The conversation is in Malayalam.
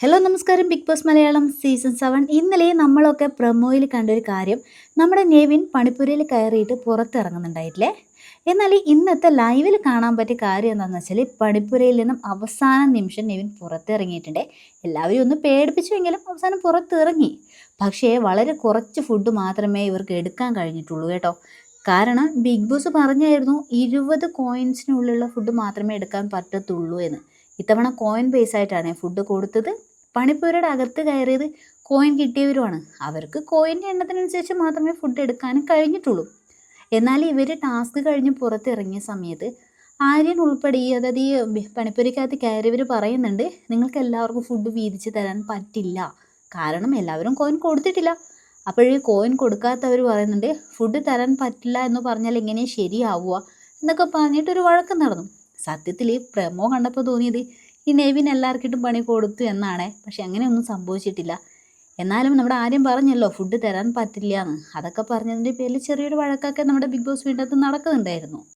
ഹലോ നമസ്കാരം. ബിഗ് ബോസ് മലയാളം സീസൺ 7 ഇന്നലെ നമ്മളൊക്കെ പ്രൊമോയിൽ കണ്ടൊരു കാര്യം, നമ്മുടെ നെവിൻ പണിപ്പുരയിൽ കയറിയിട്ട് പുറത്തിറങ്ങുന്നുണ്ടായിട്ടില്ലേ. എന്നാൽ ഇന്നത്തെ ലൈവിൽ കാണാൻ പറ്റിയ കാര്യം എന്താണെന്ന് വെച്ചാൽ, പണിപ്പുരയിൽ നിന്നും അവസാന നിമിഷം നെവിൻ പുറത്തിറങ്ങിയിട്ടുണ്ട്. എല്ലാവരും ഒന്ന് പേടിപ്പിച്ചുവെങ്കിലും അവസാനം പുറത്തിറങ്ങി. പക്ഷേ വളരെ കുറച്ച് ഫുഡ് മാത്രമേ ഇവർക്ക് എടുക്കാൻ കഴിഞ്ഞിട്ടുള്ളൂ കേട്ടോ. കാരണം ബിഗ് ബോസ് പറഞ്ഞായിരുന്നു 20 കോയിൻസിനുള്ളിലുള്ള ഫുഡ് മാത്രമേ എടുക്കാൻ പറ്റത്തുള്ളൂ എന്ന്. ഇത്തവണ കോയിൻ ബേസ് ആയിട്ടാണ് ഫുഡ് കൊടുത്തത്. പണിപ്പുരയുടെ അകത്ത് കയറിയത് കോയിൻ കിട്ടിയവരുമാണ്. അവർക്ക് കോയിൻ്റെ എണ്ണത്തിനനുസരിച്ച് മാത്രമേ ഫുഡ് എടുക്കാനും കഴിഞ്ഞിട്ടുള്ളൂ. എന്നാൽ ഇവർ ടാസ്ക് കഴിഞ്ഞ് പുറത്തിറങ്ങിയ സമയത്ത് ആര്യൻ ഉൾപ്പെടെ അതായത് പണിപ്പുരയ്ക്കകത്ത് കയറിയവർ പറയുന്നുണ്ട്, നിങ്ങൾക്ക് എല്ലാവർക്കും ഫുഡ് വീതിച്ച് തരാൻ പറ്റില്ല, കാരണം എല്ലാവരും കോയിൻ കൊടുത്തിട്ടില്ല. അപ്പോഴേ കോയിൻ കൊടുക്കാത്തവർ പറയുന്നുണ്ട്, ഫുഡ് തരാൻ പറ്റില്ല എന്ന് പറഞ്ഞാൽ എങ്ങനെ ശരിയാവുക എന്നൊക്കെ പറഞ്ഞിട്ടൊരു വഴക്കം നടന്നു. സത്യത്തിൽ പ്രമോ കണ്ടപ്പോൾ തോന്നിയത് ഈ നെവിൻ എല്ലാവർക്കിട്ടും പണി കൊടുത്തു എന്നാണ്. പക്ഷെ അങ്ങനെയൊന്നും സംഭവിച്ചിട്ടില്ല. എന്നാലും നമ്മുടെ ആര്യം പറഞ്ഞല്ലോ ഫുഡ് തരാൻ പറ്റില്ല എന്ന്. അതൊക്കെ പറഞ്ഞതിൻ്റെ പേരിൽ ചെറിയൊരു വഴക്കൊക്കെ നമ്മുടെ ബിഗ് ബോസ് വീട്ടിനകത്ത് നടക്കുന്നുണ്ടായിരുന്നു.